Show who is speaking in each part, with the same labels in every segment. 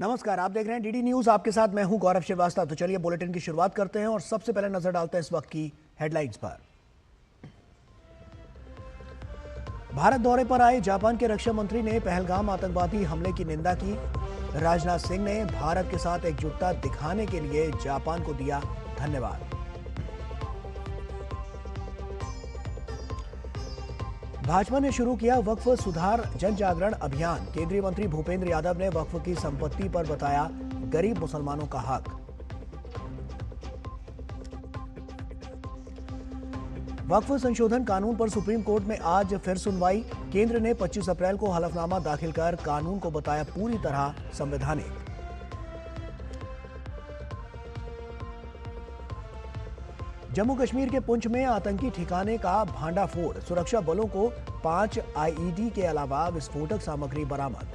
Speaker 1: नमस्कार, आप देख रहे हैं डीडी न्यूज। आपके साथ मैं हूं गौरव श्रीवास्तव। तो चलिए बुलेटिन की शुरुआत करते हैं और सबसे पहले नजर डालते हैं इस वक्त की हेडलाइंस पर। भारत दौरे पर आए जापान के रक्षा मंत्री ने पहलगाम आतंकवादी हमले की निंदा की। राजनाथ सिंह ने भारत के साथ एकजुटता दिखाने के लिए जापान को दिया धन्यवाद। भाजपा ने शुरू किया वक्फ सुधार जन जागरण अभियान। केंद्रीय मंत्री भूपेंद्र यादव ने वक्फ की संपत्ति पर बताया गरीब मुसलमानों का हक। वक्फ संशोधन कानून पर सुप्रीम कोर्ट में आज फिर सुनवाई। केंद्र ने 25 अप्रैल को हलफनामा दाखिल कर कानून को बताया पूरी तरह संवैधानिक। जम्मू कश्मीर के पुंछ में आतंकी ठिकाने का भांडाफोड़। सुरक्षा बलों को 5 आईईडी के अलावा विस्फोटक सामग्री बरामद।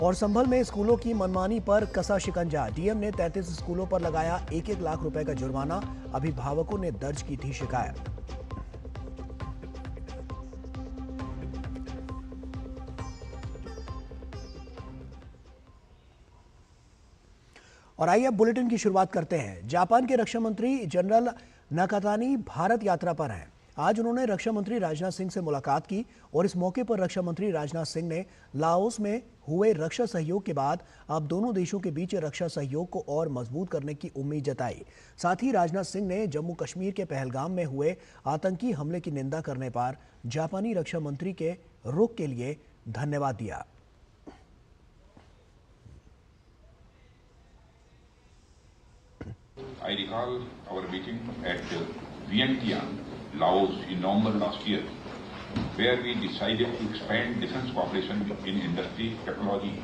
Speaker 1: और संभल में स्कूलों की मनमानी पर कसा शिकंजा। डीएम ने 33 स्कूलों पर लगाया 1-1 लाख रुपए का जुर्माना। अभिभावकों ने दर्ज की थी शिकायत। और आइए अब बुलेटिन की शुरुआत करते हैं। जापान के रक्षा मंत्री जनरल नाकातानी भारत यात्रा पर हैं। आज उन्होंने रक्षा मंत्री राजनाथ सिंह से मुलाकात की और इस मौके पर रक्षा मंत्री राजनाथ सिंह ने लाओस में हुए रक्षा सहयोग के बाद अब दोनों देशों के बीच रक्षा सहयोग को और मजबूत करने की उम्मीद जताई। साथ ही राजनाथ सिंह ने जम्मू कश्मीर के पहलगाम में हुए आतंकी हमले की निंदा करने पर जापानी रक्षा मंत्री के रुख के लिए धन्यवाद दिया।
Speaker 2: I recall our meeting at Vientiane, Laos in November last year, where we decided to expand defense cooperation in industry, technology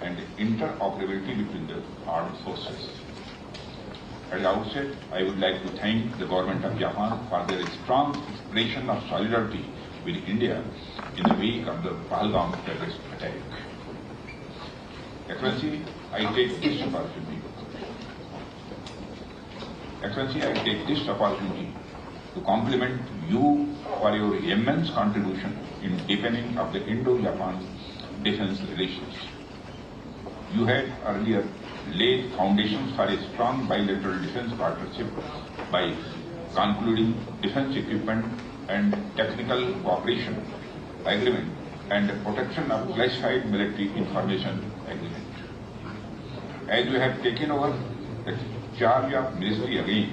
Speaker 2: and interoperability between the armed forces. At the outset, I would like to thank the government of Japan for their strong expression of solidarity with India in the wake of the Pahalgam terrorist attack. Excellency, I take this opportunity to compliment you for your immense contribution in deepening of the Indo-Japan defense relations. You had earlier laid foundations for a strong bilateral defense partnership by concluding defense equipment and technical cooperation agreement and protection of classified military information agreement. As you have taken over the charge of ministry again,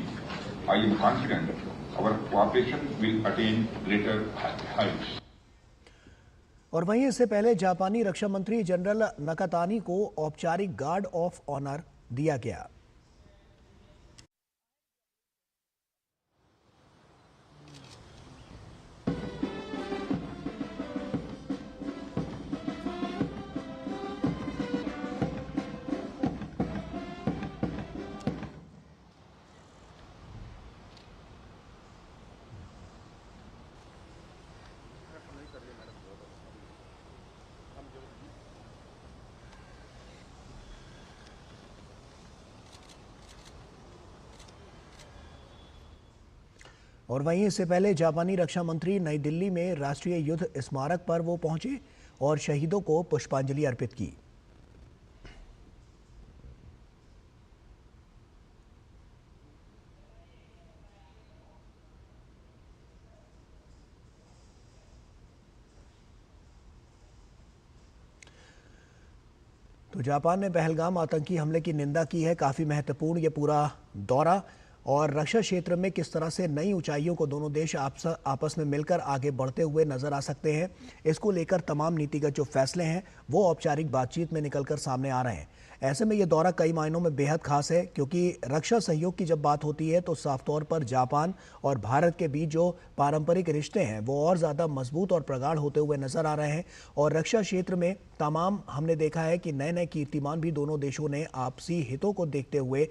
Speaker 2: I am confident our cooperation will attain greater heights.
Speaker 1: और वहीं इससे पहले जापानी रक्षा मंत्री general Nakatani को औपचारिक guard of honour दिया गया। और वहीं इससे पहले जापानी रक्षा मंत्री नई दिल्ली में राष्ट्रीय युद्ध स्मारक पर वो पहुंचे और शहीदों को पुष्पांजलि अर्पित की। तो जापान ने पहलगाम आतंकी हमले की निंदा की है। काफी महत्वपूर्ण ये पूरा दौरा और रक्षा क्षेत्र में किस तरह से नई ऊंचाइयों को दोनों देश आपस में मिलकर आगे बढ़ते हुए नजर आ सकते हैं, इसको लेकर तमाम नीतिगत जो फैसले हैं वो औपचारिक बातचीत में निकलकर सामने आ रहे हैं। ऐसे में ये दौरा कई मायनों में बेहद खास है, क्योंकि रक्षा सहयोग की जब बात होती है तो साफ तौर पर जापान और भारत के बीच जो पारंपरिक रिश्ते हैं वो और ज़्यादा मजबूत और प्रगाढ़ होते हुए नजर आ रहे हैं। और रक्षा क्षेत्र में तमाम हमने देखा है कि नए नए कीर्तिमान भी दोनों देशों ने आपसी हितों को देखते हुए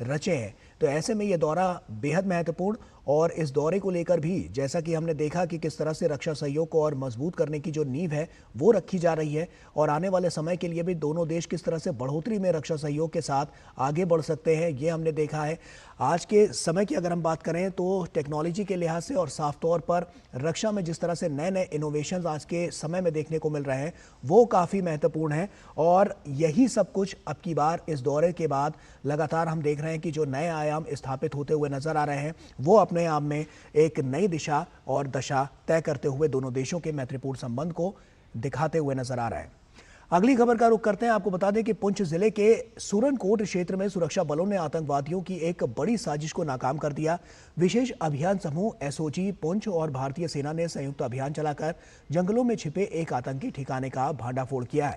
Speaker 1: रचे हैं। तो ऐसे में ये दौरा बेहद महत्वपूर्ण, और इस दौरे को लेकर भी जैसा कि हमने देखा कि किस तरह से रक्षा सहयोग को और मजबूत करने की जो नींव है वो रखी जा रही है, और आने वाले समय के लिए भी दोनों देश किस तरह से बढ़ोतरी में रक्षा सहयोग के साथ आगे बढ़ सकते हैं, ये हमने देखा है। आज के समय की अगर हम बात करें तो टेक्नोलॉजी के लिहाज से और साफ तौर पर रक्षा में जिस तरह से नए नए इनोवेशन आज के समय में देखने को मिल रहे हैं वो काफ़ी महत्वपूर्ण है, और यही सब कुछ अब की बार इस दौरे के बाद लगातार हम देख रहे हैं कि जो नए आयाम स्थापित होते हुए नजर आ रहे हैं वो अपने आप में एक नई दिशा और दशा तय करते हुए दोनों देशों के मैत्रीपूर्ण संबंध को दिखाते हुए नजर आ रहे हैं। अगली खबर का रुख करते हैं। आपको बता दें कि पुंछ जिले के सूरनकोट क्षेत्र में सुरक्षा बलों ने आतंकवादियों की एक बड़ी साजिश को नाकाम कर दिया। विशेष अभियान समूह एसओजी पुंछ और भारतीय सेना ने संयुक्त अभियान चलाकर जंगलों में छिपे एक आतंकी ठिकाने का भांडाफोड़ किया है।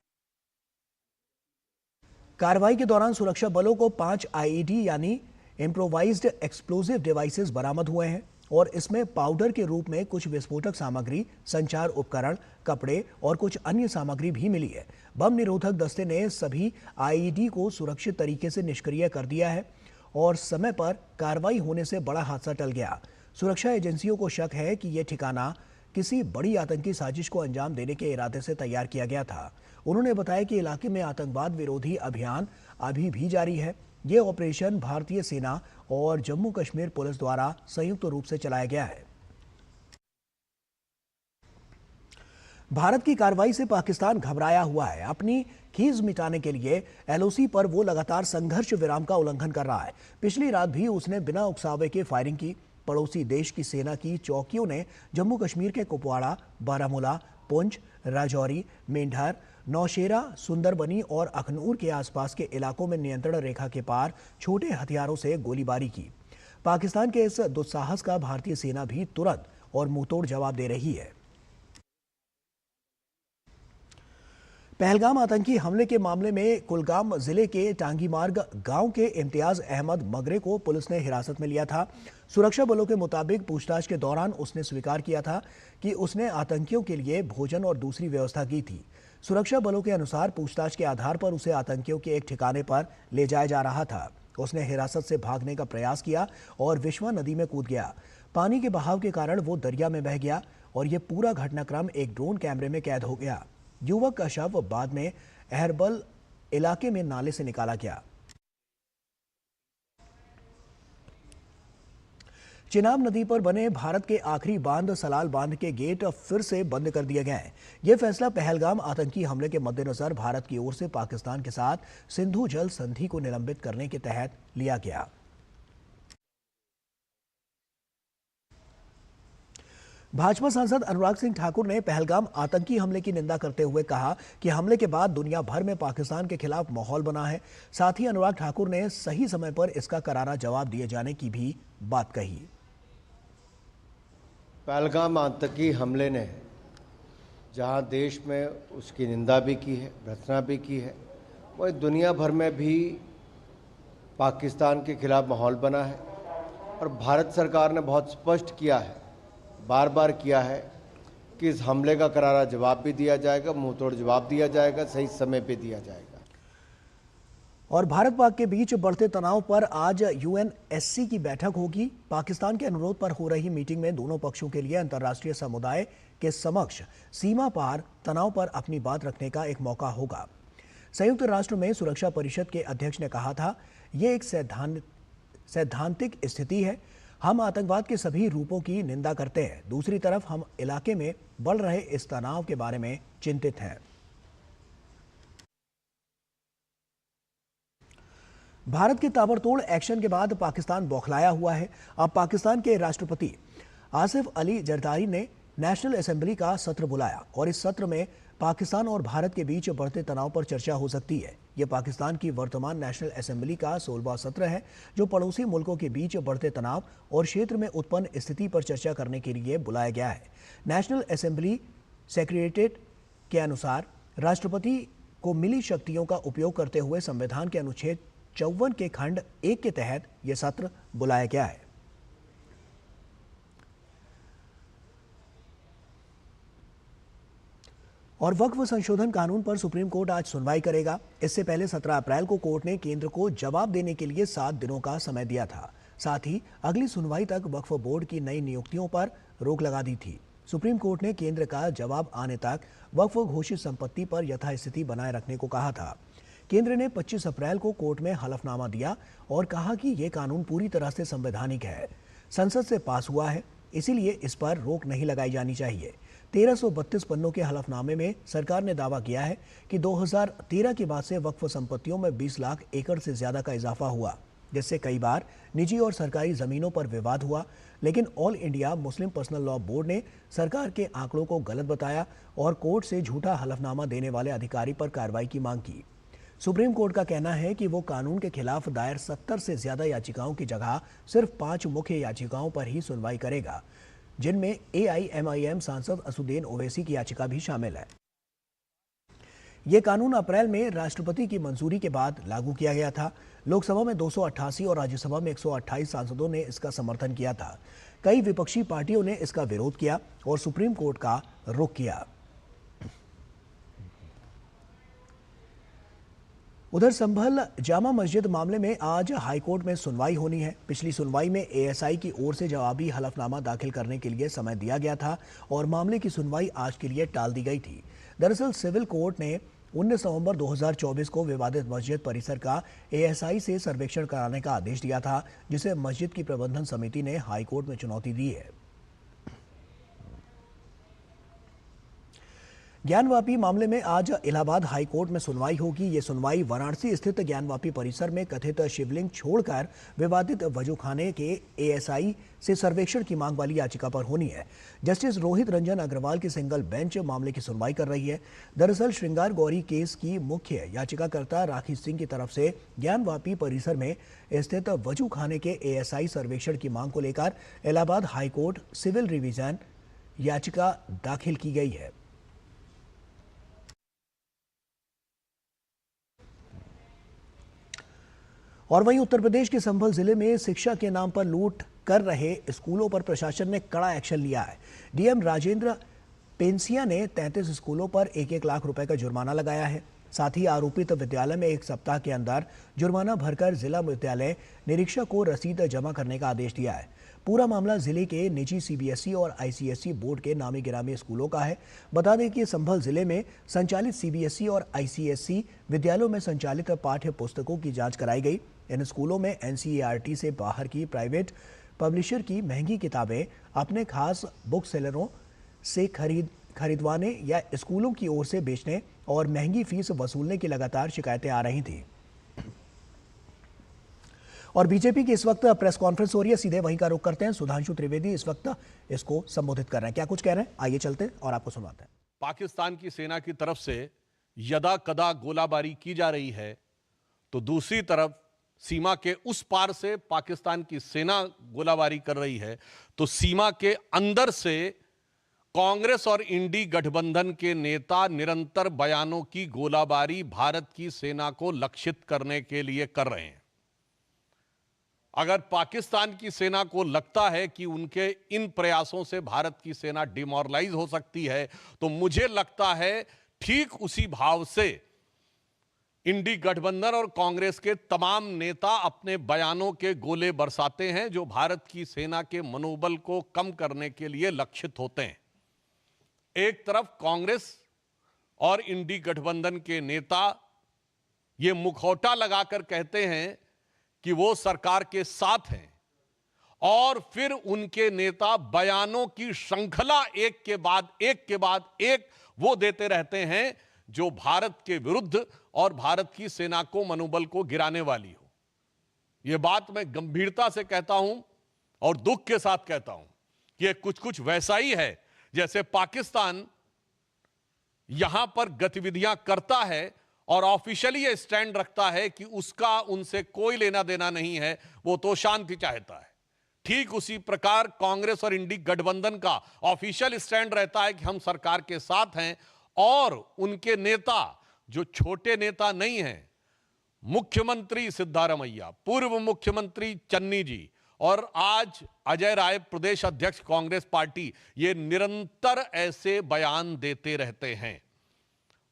Speaker 1: कार्रवाई के दौरान सुरक्षा बलों को 5 आईईडी यानी इम्प्रोवाइज्ड एक्सप्लोजिव डिवाइसेस बरामद हुए हैं, और इसमें पाउडर के रूप में कुछ विस्फोटक सामग्री, संचार उपकरण, कपड़े और कुछ अन्य सामग्री भी मिली है। बम निरोधक दस्ते ने सभी आईईडी को सुरक्षित तरीके से निष्क्रिय कर दिया है, और समय पर कार्रवाई होने से बड़ा हादसा टल गया। सुरक्षा एजेंसियों को शक है कि यह ठिकाना किसी बड़ी आतंकी साजिश को अंजाम देने के इरादे से तैयार किया गया था। उन्होंने बताया कि इलाके में आतंकवाद विरोधी अभियान अभी भी जारी है। ये ऑपरेशन भारतीय सेना और जम्मू कश्मीर पुलिस द्वारा संयुक्त रूप से चलाया गया है। भारत की कार्रवाई से पाकिस्तान घबराया हुआ है। अपनी खीज मिटाने के लिए एलओसी पर वो लगातार संघर्ष विराम का उल्लंघन कर रहा है। पिछली रात भी उसने बिना उकसावे के फायरिंग की। पड़ोसी देश की सेना की चौकियों ने जम्मू कश्मीर के कुपवाड़ा, बारामूला, पुंछ, राजौरी, मेंढर, नौशेरा, सुंदरबनी और अखनूर के आसपास के इलाकों में नियंत्रण रेखा के पार छोटे हथियारों से गोलीबारी की। पाकिस्तान के इस दुस्साहस का भारतीय सेना भी तुरंत और मुंहतोड़ जवाब दे रही है। पहलगाम आतंकी हमले के मामले में कुलगाम जिले के टांगीमार्ग गांव के इम्तियाज अहमद मगरे को पुलिस ने हिरासत में लिया था। सुरक्षा बलों के मुताबिक पूछताछ के दौरान उसने स्वीकार किया था कि उसने आतंकियों के लिए भोजन और दूसरी व्यवस्था की थी। सुरक्षा बलों के अनुसार पूछताछ के आधार पर उसे आतंकियों के एक ठिकाने पर ले जाया जा रहा था। उसने हिरासत से भागने का प्रयास किया और विश्वा नदी में कूद गया। पानी के बहाव के कारण वो दरिया में बह गया, और यह पूरा घटनाक्रम एक ड्रोन कैमरे में कैद हो गया। युवक का शव बाद में अहरबल इलाके में नाले से निकाला गया। चिनाब नदी पर बने भारत के आखिरी बांध सलाल बांध के गेट फिर से बंद कर दिए गए हैं। यह फैसला पहलगाम आतंकी हमले के मद्देनजर भारत की ओर से पाकिस्तान के साथ सिंधु जल संधि को निलंबित करने के तहत लिया गया। भाजपा सांसद अनुराग सिंह ठाकुर ने पहलगाम आतंकी हमले की निंदा करते हुए कहा कि हमले के बाद दुनिया भर में पाकिस्तान के खिलाफ माहौल बना है। साथ ही अनुराग ठाकुर ने सही समय पर इसका करारा जवाब दिए जाने की भी बात कही।
Speaker 3: पहलगाम आतंकी हमले ने जहां देश में उसकी निंदा भी की है, भर्त्सना भी की है, वही दुनिया भर में भी पाकिस्तान के खिलाफ माहौल बना है। और भारत सरकार ने बहुत स्पष्ट किया है, बार बार किया है कि इस हमले का करारा जवाब भी दिया जाएगा, मुंहतोड़ जवाब दिया जाएगा, सही समय पे दिया जाएगा।
Speaker 1: और भारत पाक के बीच बढ़ते तनाव पर आज यूएनएससी की बैठक होगी। पाकिस्तान के अनुरोध पर हो रही मीटिंग में दोनों पक्षों के लिए अंतर्राष्ट्रीय समुदाय के समक्ष सीमा पार तनाव पर अपनी बात रखने का एक मौका होगा। संयुक्त राष्ट्र में सुरक्षा परिषद के अध्यक्ष ने कहा था, ये एक सैद्धांतिक स्थिति है। हम आतंकवाद के सभी रूपों की निंदा करते हैं। दूसरी तरफ हम इलाके में बढ़ रहे इस तनाव के बारे में चिंतित हैं। भारत के ताबड़तोड़ एक्शन के बाद पाकिस्तान बौखलाया हुआ है। अब पाकिस्तान के राष्ट्रपति आसिफ अली जरदारी ने नेशनल असेंबली का सत्र बुलाया, और इस सत्र में पाकिस्तान और भारत के बीच बढ़ते तनाव पर चर्चा हो सकती है। यह पाकिस्तान की वर्तमान नेशनल असेंबली का 16वां सत्र है, जो पड़ोसी मुल्कों के बीच बढ़ते तनाव और क्षेत्र में उत्पन्न स्थिति पर चर्चा करने के लिए बुलाया गया है। नेशनल असेंबली सेक्रेटेरिएट के अनुसार राष्ट्रपति को मिली शक्तियों का उपयोग करते हुए संविधान के अनुच्छेद 54 के खंड 1 के तहत यह सत्र बुलाया गया है। और वक्फ संशोधन कानून पर सुप्रीम कोर्ट आज सुनवाई करेगा। इससे पहले 17 अप्रैल को कोर्ट ने केंद्र को जवाब देने के लिए 7 दिनों का समय दिया था। साथ ही अगली सुनवाई तक वक्फ बोर्ड की नई नियुक्तियों पर रोक लगा दी थी। सुप्रीम कोर्ट ने केंद्र का जवाब आने तक वक्फ घोषित संपत्ति पर यथास्थिति बनाए रखने को कहा था। केंद्र ने 25 अप्रैल को कोर्ट में हलफनामा दिया और कहा कि यह कानून पूरी तरह से संवैधानिक है, संसद से पास हुआ है, इसीलिए इस पर रोक नहीं लगाई जानी चाहिए। 1332 पन्नों के हलफनामे में सरकार ने दावा किया है कि 2013 के बाद से वक्फ संपत्तियों में 20 लाख एकड़ से ज्यादा का इजाफा हुआ, जिससे कई बार निजी और सरकारी जमीनों पर विवाद हुआ। लेकिन all India Muslim personal law board ने सरकार के आंकड़ों को गलत बताया और कोर्ट से झूठा हलफनामा देने वाले अधिकारी पर कार्रवाई की मांग की। सुप्रीम कोर्ट का कहना है कि वो कानून के खिलाफ दायर 70 से ज्यादा याचिकाओं की जगह सिर्फ 5 मुख्य याचिकाओं पर ही सुनवाई करेगा, जिनमें AIMIM सांसद असुद्दीन ओवैसी की याचिका भी शामिल है। ये कानून अप्रैल में राष्ट्रपति की मंजूरी के बाद लागू किया गया था। लोकसभा में 288 और राज्यसभा में 128 सांसदों ने इसका समर्थन किया था। कई विपक्षी पार्टियों ने इसका विरोध किया और सुप्रीम कोर्ट का रुख किया। उधर संभल जामा मस्जिद मामले में आज हाईकोर्ट में सुनवाई होनी है। पिछली सुनवाई में ASI की ओर से जवाबी हलफनामा दाखिल करने के लिए समय दिया गया था और मामले की सुनवाई आज के लिए टाल दी गई थी। दरअसल सिविल कोर्ट ने 19 नवंबर 2024 को विवादित मस्जिद परिसर का ASI से सर्वेक्षण कराने का आदेश दिया था, जिसे मस्जिद की प्रबंधन समिति ने हाईकोर्ट में चुनौती दी है। ज्ञानवापी मामले में आज इलाहाबाद हाईकोर्ट में सुनवाई होगी। ये सुनवाई वाराणसी स्थित ज्ञानवापी परिसर में कथित शिवलिंग छोड़कर विवादित वजूखाने के ASI से सर्वेक्षण की मांग वाली याचिका पर होनी है। जस्टिस रोहित रंजन अग्रवाल की सिंगल बेंच मामले की सुनवाई कर रही है। दरअसल श्रृंगार गौरी केस की मुख्य याचिकाकर्ता राखी सिंह की तरफ से ज्ञानवापी परिसर में स्थित वजूखाने के ASI सर्वेक्षण की मांग को लेकर इलाहाबाद हाईकोर्ट सिविल रिवीजन याचिका दाखिल की गई है। और वहीं उत्तर प्रदेश के संभल जिले में शिक्षा के नाम पर लूट कर रहे स्कूलों पर प्रशासन ने कड़ा एक्शन लिया है। DM राजेंद्र पेंसिया ने 33 स्कूलों पर 1-1 लाख रुपए का जुर्माना लगाया है। साथ ही आरोपित विद्यालय में 1 सप्ताह के अंदर जुर्माना भरकर जिला विद्यालय निरीक्षक को रसीद जमा करने का आदेश दिया है। पूरा मामला जिले के निजी CBSE और ICSE बोर्ड के नामी गिरामी स्कूलों का है। बता दें कि संभल जिले में संचालित CBSE और ICSE विद्यालयों में संचालित पाठ्य पुस्तकों की जांच कराई गई। इन स्कूलों में NCERT से बाहर की प्राइवेट पब्लिशर की महंगी किताबें अपने खास बुक सेलरों से खरीदवाने या स्कूलों की ओर से बेचने और महंगी फीस वसूलने की लगातार शिकायतें आ रही थी। और बीजेपी की इस वक्त प्रेस कॉन्फ्रेंस हो रही है, सीधे वहीं का रुख करते हैं। सुधांशु त्रिवेदी इस वक्त इसको संबोधित कर रहे हैं। क्या कुछ कह रहे हैं, आइए चलते हैं और आपको सुनाते हैं।
Speaker 4: पाकिस्तान की सेना की तरफ से यदा कदा गोलाबारी की जा रही है, तो दूसरी तरफ सीमा के उस पार से पाकिस्तान की सेना गोलाबारी कर रही है, तो सीमा के अंदर से कांग्रेस और इंडी गठबंधन के नेता निरंतर बयानों की गोलाबारी भारत की सेना को लक्षित करने के लिए कर रहे हैं। अगर पाकिस्तान की सेना को लगता है कि उनके इन प्रयासों से भारत की सेना डिमोरलाइज हो सकती है, तो मुझे लगता है ठीक उसी भाव से इंडी गठबंधन और कांग्रेस के तमाम नेता अपने बयानों के गोले बरसाते हैं, जो भारत की सेना के मनोबल को कम करने के लिए लक्षित होते हैं। एक तरफ कांग्रेस और इंडी गठबंधन के नेता ये मुखौटा लगाकर कहते हैं कि वो सरकार के साथ हैं, और फिर उनके नेता बयानों की श्रृंखला एक के बाद एक वो देते रहते हैं जो भारत के विरुद्ध और भारत की सेना को मनोबल को गिराने वाली हो। यह बात मैं गंभीरता से कहता हूं और दुख के साथ कहता हूं कि यह कुछ वैसा ही है जैसे पाकिस्तान यहां पर गतिविधियां करता है और ऑफिशियली यह स्टैंड रखता है कि उसका उनसे कोई लेना देना नहीं है, वो तो शांति चाहता है। ठीक उसी प्रकार कांग्रेस और इंडी गठबंधन का ऑफिशियल स्टैंड रहता है कि हम सरकार के साथ हैं, और उनके नेता जो छोटे नेता नहीं हैं, मुख्यमंत्री सिद्धारमैया, पूर्व मुख्यमंत्री चन्नी जी और आज अजय राय प्रदेश अध्यक्ष कांग्रेस पार्टी, ये निरंतर ऐसे बयान देते रहते हैं।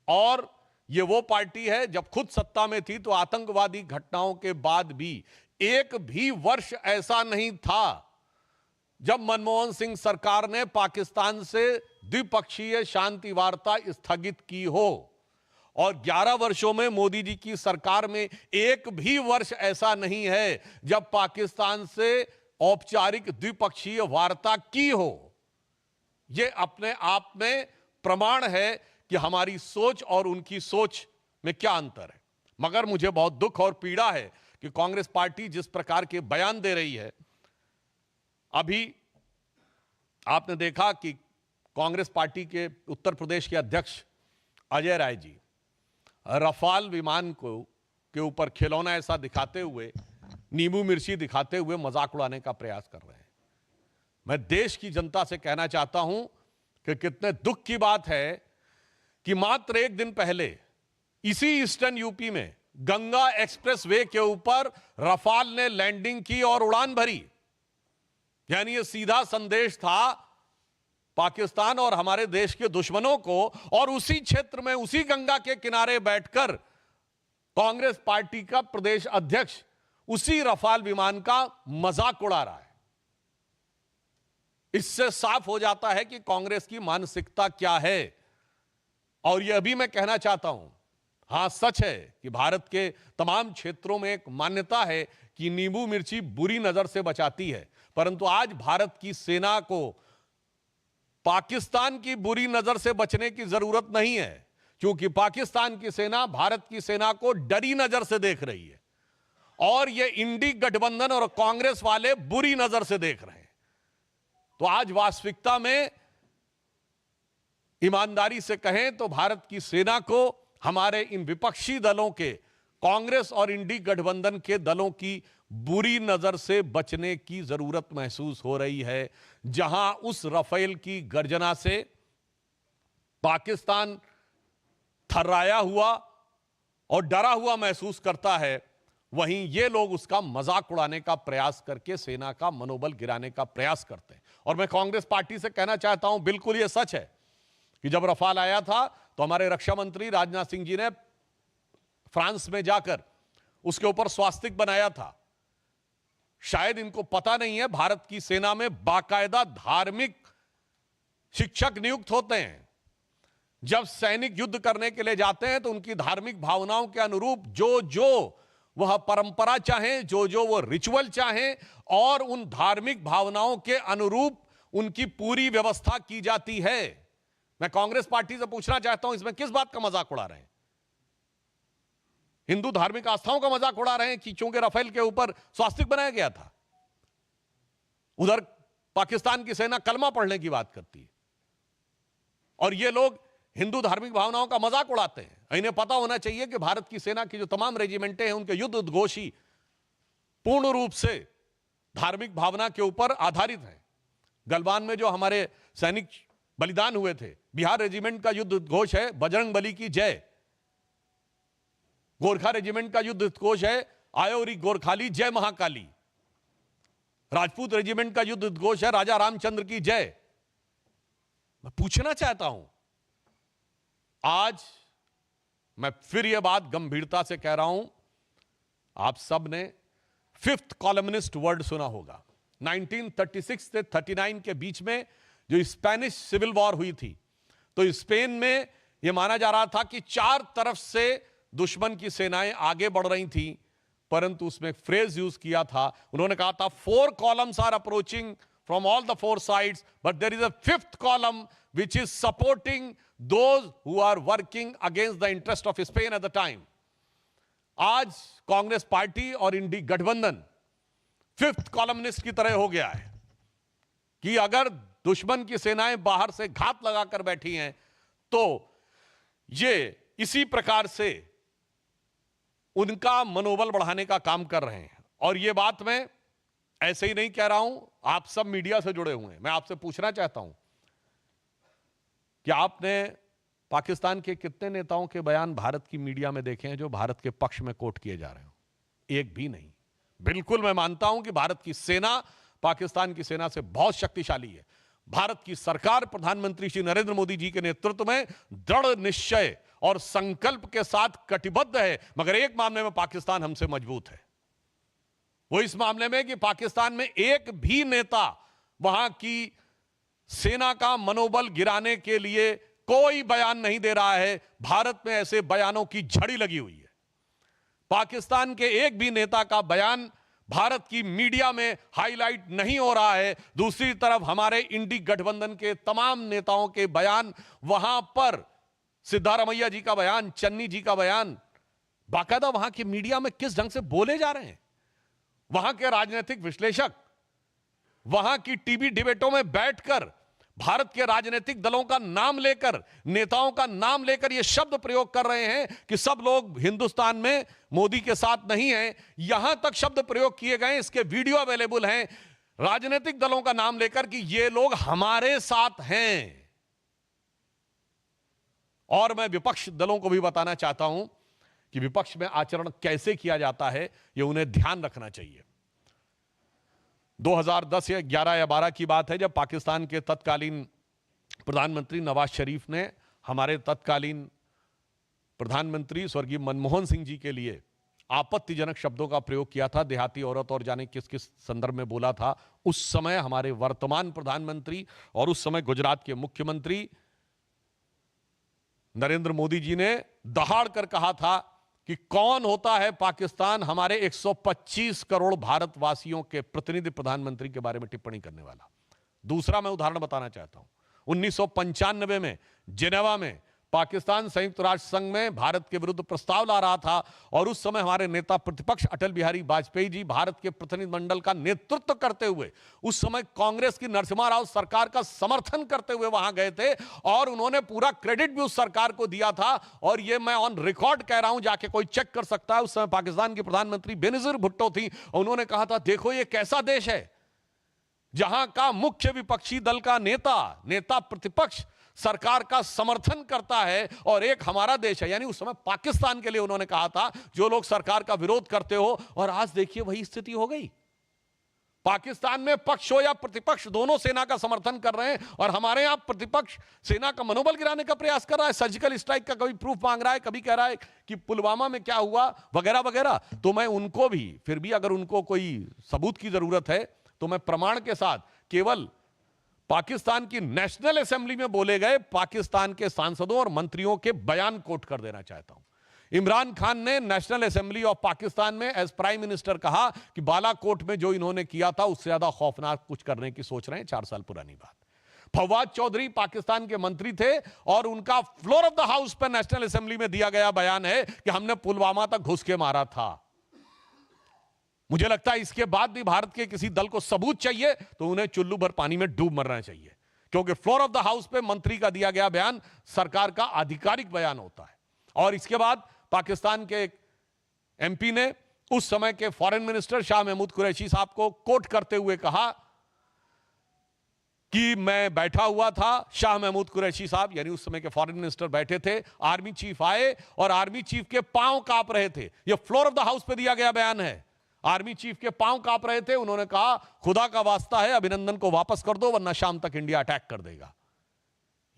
Speaker 4: और ये वो पार्टी है जब खुद सत्ता में थी तो आतंकवादी घटनाओं के बाद भी एक भी वर्ष ऐसा नहीं था जब मनमोहन सिंह सरकार ने पाकिस्तान से द्विपक्षीय शांति वार्ता स्थगित की हो। और 11 वर्षों में मोदी जी की सरकार में एक भी वर्ष ऐसा नहीं है जब पाकिस्तान से औपचारिक द्विपक्षीय वार्ता की हो। यह अपने आप में प्रमाण है कि हमारी सोच और उनकी सोच में क्या अंतर है। मगर मुझे बहुत दुख और पीड़ा है कि कांग्रेस पार्टी जिस प्रकार के बयान दे रही है, अभी आपने देखा कि कांग्रेस पार्टी के उत्तर प्रदेश के अध्यक्ष अजय राय जी रफाल विमान को के ऊपर खिलौना ऐसा दिखाते हुए, नींबू मिर्ची दिखाते हुए मजाक उड़ाने का प्रयास कर रहे हैं। मैं देश की जनता से कहना चाहता हूं कि कितने दुख की बात है कि मात्र एक दिन पहले इसी ईस्टर्न यूपी में गंगा एक्सप्रेस वे के ऊपर रफाल ने लैंडिंग की और उड़ान भरी। यानी यह सीधा संदेश था पाकिस्तान और हमारे देश के दुश्मनों को, और उसी क्षेत्र में उसी गंगा के किनारे बैठकर कांग्रेस पार्टी का प्रदेश अध्यक्ष उसी रफाल विमान का मजाक उड़ा रहा है। इससे साफ हो जाता है कि कांग्रेस की मानसिकता क्या है। और यह भी मैं कहना चाहता हूं, हां सच है कि भारत के तमाम क्षेत्रों में एक मान्यता है कि नींबू मिर्ची बुरी नजर से बचाती है, परंतु आज भारत की सेना को पाकिस्तान की बुरी नजर से बचने की जरूरत नहीं है, क्योंकि पाकिस्तान की सेना भारत की सेना को डरी नजर से देख रही है और ये इंडी गठबंधन और कांग्रेस वाले बुरी नजर से देख रहे हैं। तो आज वास्तविकता में ईमानदारी से कहें तो भारत की सेना को हमारे इन विपक्षी दलों के, कांग्रेस और इंडी गठबंधन के दलों की बुरी नजर से बचने की जरूरत महसूस हो रही है। जहां उस रफेल की गर्जना से पाकिस्तान थर्राया हुआ और डरा हुआ महसूस करता है, वहीं ये लोग उसका मजाक उड़ाने का प्रयास करके सेना का मनोबल गिराने का प्रयास करते हैं। और मैं कांग्रेस पार्टी से कहना चाहता हूं, बिल्कुल यह सच है कि जब रफाल आया था तो हमारे रक्षा मंत्री राजनाथ सिंह जी ने फ्रांस में जाकर उसके ऊपर स्वास्तिक बनाया था। शायद इनको पता नहीं है, भारत की सेना में बाकायदा धार्मिक शिक्षक नियुक्त होते हैं। जब सैनिक युद्ध करने के लिए जाते हैं तो उनकी धार्मिक भावनाओं के अनुरूप जो वह परंपरा चाहें, जो वो रिचुअल चाहें, और उन धार्मिक भावनाओं के अनुरूप उनकी पूरी व्यवस्था की जाती है। मैं कांग्रेस पार्टी से पूछना चाहता हूं, इसमें किस बात का मजाक उड़ा रहे हैं? हिंदू धार्मिक आस्थाओं का मजाक उड़ा रहे हैं कि चूंकि राफेल के ऊपर स्वास्तिक बनाया गया था। उधर पाकिस्तान की सेना कलमा पढ़ने की बात करती है और ये लोग हिंदू धार्मिक भावनाओं का मजाक उड़ाते हैं। इन्हें पता होना चाहिए कि भारत की सेना की जो तमाम रेजिमेंटें हैं उनके युद्ध उद्घोष ही पूर्ण रूप से धार्मिक भावना के ऊपर आधारित हैं। गलवान में जो हमारे सैनिक बलिदान हुए थे, बिहार रेजिमेंट का युद्ध उद्घोष है बजरंग बली की जय। गोरखा रेजिमेंट का युद्ध उद्घोष है आयोरी गोरखाली जय महाकाली। राजपूत रेजिमेंट का युद्ध उद्घोष है राजा रामचंद्र की जय। मैं पूछना चाहता हूं, आज मैं फिर यह बात गंभीरता से कह रहा हूं, आप सब ने फिफ्थ कॉलमनिस्ट वर्ड सुना होगा। 1936 से 39 के बीच में जो स्पेनिश सिविल वॉर हुई थी, तो स्पेन में यह माना जा रहा था कि चार तरफ से दुश्मन की सेनाएं आगे बढ़ रही थी, परंतु उसमें फ्रेज यूज किया था, उन्होंने कहा था 4 columns are approaching from all the 4 sides, but there is a 5th column which is supporting those who are working against the interest of Spain at the time. आज कांग्रेस पार्टी और इंडी गठबंधन 5th columnist की तरह हो गया है कि अगर दुश्मन की सेनाएं बाहर से घात लगाकर बैठी हैं तो ये इसी प्रकार से उनका मनोबल बढ़ाने का काम कर रहे हैं। और यह बात मैं ऐसे ही नहीं कह रहा हूं, आप सब मीडिया से जुड़े हुए हैं। मैं आपसे पूछना चाहता हूं कि आपने पाकिस्तान के कितने नेताओं के बयान भारत की मीडिया में देखे हैं जो भारत के पक्ष में कोट किए जा रहे हो? एक भी नहीं। बिल्कुल मैं मानता हूं कि भारत की सेना पाकिस्तान की सेना से बहुत शक्तिशाली है। भारत की सरकार प्रधानमंत्री श्री नरेंद्र मोदी जी के नेतृत्व में दृढ़ निश्चय और संकल्प के साथ कटिबद्ध है, मगर एक मामले में पाकिस्तान हमसे मजबूत है। वो इस मामले में कि पाकिस्तान में एक भी नेता वहां की सेना का मनोबल गिराने के लिए कोई बयान नहीं दे रहा है। भारत में ऐसे बयानों की झड़ी लगी हुई है। पाकिस्तान के एक भी नेता का बयान भारत की मीडिया में हाईलाइट नहीं हो रहा है। दूसरी तरफ हमारे इंडी गठबंधन के तमाम नेताओं के बयान, वहां पर सिद्धारमैया जी का बयान, चन्नी जी का बयान, बाकायदा वहां की मीडिया में किस ढंग से बोले जा रहे हैं। वहां के राजनीतिक विश्लेषक वहां की टीवी डिबेटों में बैठकर भारत के राजनीतिक दलों का नाम लेकर, नेताओं का नाम लेकर यह शब्द प्रयोग कर रहे हैं कि सब लोग हिंदुस्तान में मोदी के साथ नहीं हैं। यहां तक शब्द प्रयोग किए गए, इसके वीडियो अवेलेबल हैं, राजनीतिक दलों का नाम लेकर कि ये लोग हमारे साथ हैं। और मैं विपक्ष दलों को भी बताना चाहता हूं कि विपक्ष में आचरण कैसे किया जाता है, यह उन्हें ध्यान रखना चाहिए। 2010 या 11 या 12 की बात है, जब पाकिस्तान के तत्कालीन प्रधानमंत्री नवाज शरीफ ने हमारे तत्कालीन प्रधानमंत्री स्वर्गीय मनमोहन सिंह जी के लिए आपत्तिजनक शब्दों का प्रयोग किया था, देहाती औरत और जाने किस किस संदर्भ में बोला था। उस समय हमारे वर्तमान प्रधानमंत्री और उस समय गुजरात के मुख्यमंत्री नरेंद्र मोदी जी ने दहाड़ कर कहा था कि कौन होता है पाकिस्तान हमारे 125 करोड़ भारतवासियों के प्रतिनिधि प्रधानमंत्री के बारे में टिप्पणी करने वाला। दूसरा मैं उदाहरण बताना चाहता हूं। 1995 में जिनेवा में पाकिस्तान संयुक्त राष्ट्र संघ में भारत के विरुद्ध प्रस्ताव ला रहा था और उस समय हमारे नेता प्रतिपक्ष अटल बिहारी वाजपेयी जी भारत के प्रतिनिधिमंडल का नेतृत्व करते हुए उस समय कांग्रेस की नरसिम्हा राव सरकार का समर्थन करते हुए वहां गए थे और उन्होंने पूरा क्रेडिट भी उस सरकार को दिया था। और यह मैं ऑन रिकॉर्ड कह रहा हूं, जाके कोई चेक कर सकता है। उस समय पाकिस्तान की प्रधानमंत्री बेनजीर भुट्टो थी और उन्होंने कहा था, देखो ये कैसा देश है जहां का मुख्य विपक्षी दल का नेता प्रतिपक्ष सरकार का समर्थन करता है और एक हमारा देश है। यानी उस समय पाकिस्तान के लिए उन्होंने कहा था, जो लोग सरकार का विरोध करते हो। और आज देखिए वही स्थिति हो गई। पाकिस्तान में पक्ष हो या प्रतिपक्ष, दोनों सेना का समर्थन कर रहे हैं और हमारे यहां प्रतिपक्ष सेना का मनोबल गिराने का प्रयास कर रहा है। सर्जिकल स्ट्राइक का कभी प्रूफ मांग रहा है, कभी कह रहा है कि पुलवामा में क्या हुआ वगैरह वगैरह। तो मैं उनको भी, फिर भी अगर उनको कोई सबूत की जरूरत है तो मैं प्रमाण के साथ केवल पाकिस्तान की नेशनल असेंबली में बोले गए पाकिस्तान के सांसदों और मंत्रियों के बयान कोट कर देना चाहता हूं। इमरान खान ने नेशनल असेंबली ऑफ पाकिस्तान में एज प्राइम मिनिस्टर कहा कि बालाकोट में जो इन्होंने किया था उससे ज्यादा खौफनाक कुछ करने की सोच रहे हैं। 4 साल पुरानी बात। फवाद चौधरी पाकिस्तान के मंत्री थे और उनका फ्लोर ऑफ द हाउस पर नेशनल असेंबली में दिया गया बयान है कि हमने पुलवामा तक घुस के मारा था। मुझे लगता है इसके बाद भी भारत के किसी दल को सबूत चाहिए तो उन्हें चुल्लू भर पानी में डूब मरना चाहिए, क्योंकि फ्लोर ऑफ द हाउस पे मंत्री का दिया गया बयान सरकार का आधिकारिक बयान होता है। और इसके बाद पाकिस्तान के एक एमपी ने उस समय के फॉरेन मिनिस्टर शाह महमूद कुरैशी साहब को कोट करते हुए कहा कि मैं बैठा हुआ था, शाह महमूद कुरैशी साहब यानी उस समय के फॉरेन मिनिस्टर बैठे थे, आर्मी चीफ आए और आर्मी चीफ के पांव कांप रहे थे। यह फ्लोर ऑफ द हाउस पे दिया गया बयान है। आर्मी चीफ के पांव कांप रहे थे। उन्होंने कहा, खुदा का वास्ता है अभिनंदन को वापस कर दो वरना शाम तक इंडिया अटैक कर देगा।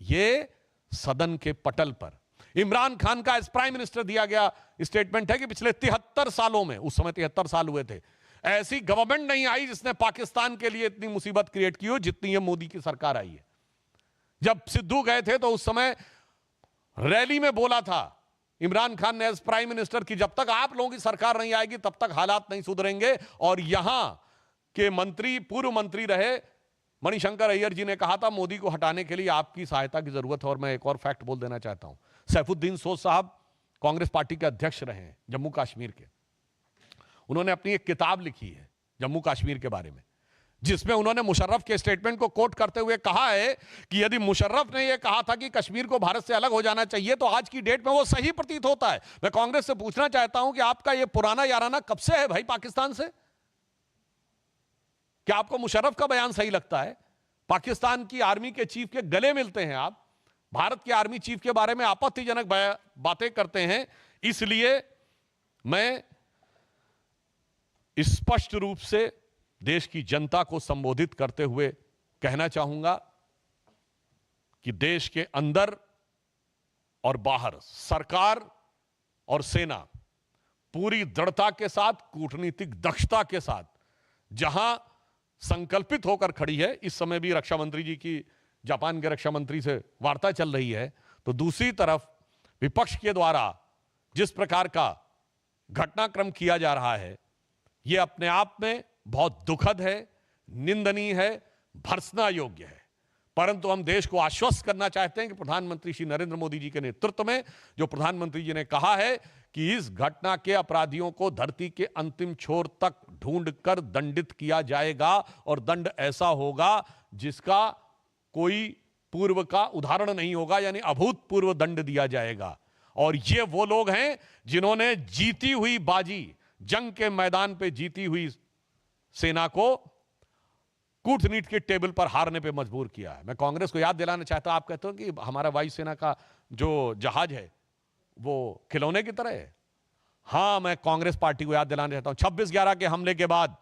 Speaker 4: यह सदन के पटल पर इमरान खान का एज प्राइम मिनिस्टर दिया गया स्टेटमेंट है कि पिछले 73 सालों में, उस समय 73 साल हुए थे, ऐसी गवर्नमेंट नहीं आई जिसने पाकिस्तान के लिए इतनी मुसीबत क्रिएट की हो जितनी ये मोदी की सरकार आई है। जब सिद्धू गए थे तो उस समय रैली में बोला था इमरान खान ने एज प्राइम मिनिस्टर की जब तक आप लोगों की सरकार नहीं आएगी तब तक हालात नहीं सुधरेंगे। और यहां के मंत्री, पूर्व मंत्री रहे मणिशंकर अय्यर जी ने कहा था मोदी को हटाने के लिए आपकी सहायता की जरूरत है। और मैं एक और फैक्ट बोल देना चाहता हूं, सैफुद्दीन सोज साहब कांग्रेस पार्टी के अध्यक्ष रहे हैं जम्मू कश्मीर के। उन्होंने अपनी एक किताब लिखी है जम्मू कश्मीर के बारे में, जिसमें उन्होंने मुशर्रफ के स्टेटमेंट को कोट करते हुए कहा है कि यदि मुशर्रफ ने यह कहा था कि कश्मीर को भारत से अलग हो जाना चाहिए तो आज की डेट में वो सही प्रतीत होता है। मैं कांग्रेस से पूछना चाहता हूं कि आपका यह पुराना याराना कब से है भाई पाकिस्तान से? क्या आपको मुशर्रफ का बयान सही लगता है? पाकिस्तान की आर्मी के चीफ के गले मिलते हैं आप, भारत के आर्मी चीफ के बारे में आपत्तिजनक बातें करते हैं। इसलिए मैं स्पष्ट रूप से देश की जनता को संबोधित करते हुए कहना चाहूंगा कि देश के अंदर और बाहर सरकार और सेना पूरी दृढ़ता के साथ, कूटनीतिक दक्षता के साथ जहां संकल्पित होकर खड़ी है, इस समय भी रक्षा मंत्री जी की जापान के रक्षा मंत्री से वार्ता चल रही है, तो दूसरी तरफ विपक्ष के द्वारा जिस प्रकार का घटनाक्रम किया जा रहा है, यह अपने आप में बहुत दुखद है, निंदनीय है, भर्त्सना योग्य है। परंतु हम देश को आश्वस्त करना चाहते हैं कि प्रधानमंत्री श्री नरेंद्र मोदी जी के नेतृत्व में जो प्रधानमंत्री जी ने कहा है कि इस घटना के अपराधियों को धरती के अंतिम छोर तक ढूंढकर दंडित किया जाएगा, और दंड ऐसा होगा जिसका कोई पूर्व का उदाहरण नहीं होगा, यानी अभूतपूर्व दंड दिया जाएगा। और ये वो लोग हैं जिन्होंने जीती हुई बाजी, जंग के मैदान पे जीती हुई सेना को कूटनीति के टेबल पर हारने पे मजबूर किया है। मैं कांग्रेस को याद दिलाना चाहता हूं, आप कहते हो कि हमारा वायुसेना का जो जहाज है वो खिलौने की तरह है। हां, मैं कांग्रेस पार्टी को याद दिलाना चाहता हूं, 26/11 के हमले के बाद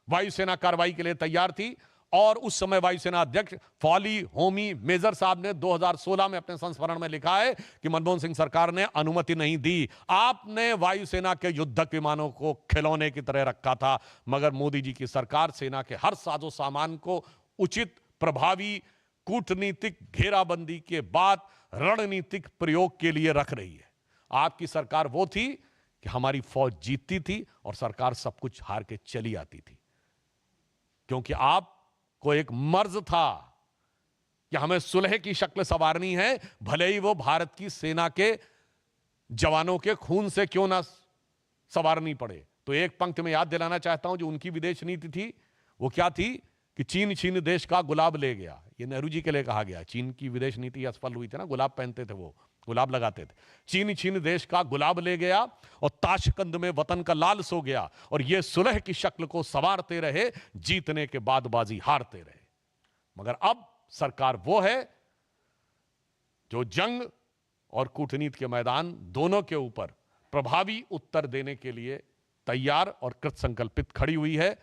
Speaker 4: वायुसेना कार्रवाई के लिए तैयार थी, और उस समय वायुसेना अध्यक्ष फॉली होमी मेजर साहब ने 2016 में अपने संस्मरण में लिखा है कि मनमोहन सिंह सरकार ने अनुमति नहीं दी, आपने वायुसेना के युद्धक विमानों को खिलौने की तरह रखा था। मगर मोदी जी की सरकार सेना के हर साजो सामान को उचित, प्रभावी कूटनीतिक घेराबंदी के बाद रणनीतिक प्रयोग के लिए रख रही है। आपकी सरकार वो थी कि हमारी फौज जीतती थी और सरकार सब कुछ हार के चली आती थी, क्योंकि आप को एक मर्ज था कि हमें सुलह की शक्ल संवारनी है, भले ही वो भारत की सेना के जवानों के खून से क्यों ना संवारनी पड़े। तो एक पंक्ति में याद दिलाना चाहता हूं, जो उनकी विदेश नीति थी वो क्या थी कि चीन छीन देश का गुलाब ले गया। ये नेहरू जी के लिए कहा गया। चीन की विदेश नीति असफल हुई थी ना, गुलाब पहनते थे, वो गुलाब लगाते थे। चीन छीन देश का गुलाब ले गया और ताशकंद में वतन का लाल सो गया, और ये सुलह की शक्ल को संवारते रहे, जीतने के बाद बाजी हारते रहे। मगर अब सरकार वो है जो जंग और कूटनीति के मैदान दोनों के ऊपर प्रभावी उत्तर देने के लिए तैयार और कृत संकल्पित खड़ी हुई है।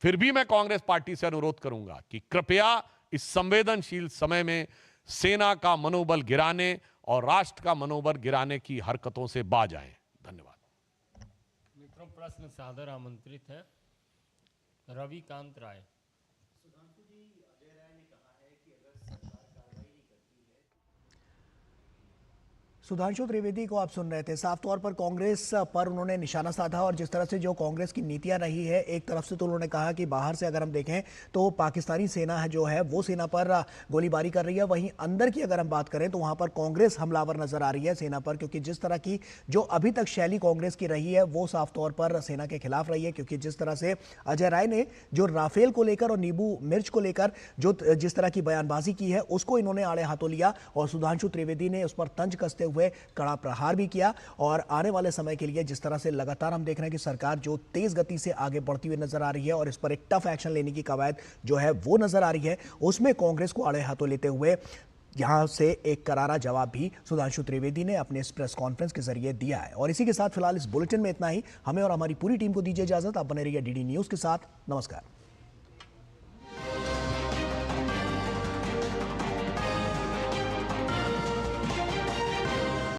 Speaker 4: फिर भी मैं कांग्रेस पार्टी से अनुरोध करूंगा कि कृपया इस संवेदनशील समय में सेना का मनोबल गिराने और राष्ट्र का मनोबल गिराने की हरकतों से बाज आएं। धन्यवाद।
Speaker 5: मित्रों, प्रश्न सादर आमंत्रित है रविकांत राय।
Speaker 1: सुधांशु त्रिवेदी को आप सुन रहे थे। साफ तौर पर कांग्रेस पर उन्होंने निशाना साधा, और जिस तरह से जो कांग्रेस की नीतियां रही है, एक तरफ से तो उन्होंने कहा कि बाहर से अगर हम देखें तो पाकिस्तानी सेना है जो है वो सेना पर गोलीबारी कर रही है, वहीं अंदर की अगर हम बात करें तो वहां पर कांग्रेस हमलावर नजर आ रही है सेना पर, क्योंकि जिस तरह की जो अभी तक शैली कांग्रेस की रही है वो साफ तौर पर सेना के खिलाफ रही है। क्योंकि जिस तरह से अजय राय ने जो राफेल को लेकर और नींबू मिर्च को लेकर जो जिस तरह की बयानबाजी की है उसको इन्होंने आड़े हाथों लिया, और सुधांशु त्रिवेदी ने उस पर तंज कसते हुए कड़ा प्रहार भी किया। और आने वाले समय के लिए जिस तरह से लगातार हम देख रहे हैं कि सरकार जो तेज गति से आगे बढ़ती हुई नजर आ रही है और इस पर एक टफ एक्शन लेने की कवायद जो है वो नजर आ रही है, उसमें कांग्रेस को आड़े हाथों लेते हुए यहां से एक करारा जवाब भी सुधांशु त्रिवेदी ने अपने इस प्रेस कॉन्फ्रेंस के जरिए दिया है। और इसी के साथ फिलहाल इस बुलेटिन में इतना ही। हमें और हमारी पूरी टीम को दीजिए इजाजत। आप बने रहिए डीडी न्यूज के साथ। नमस्कार।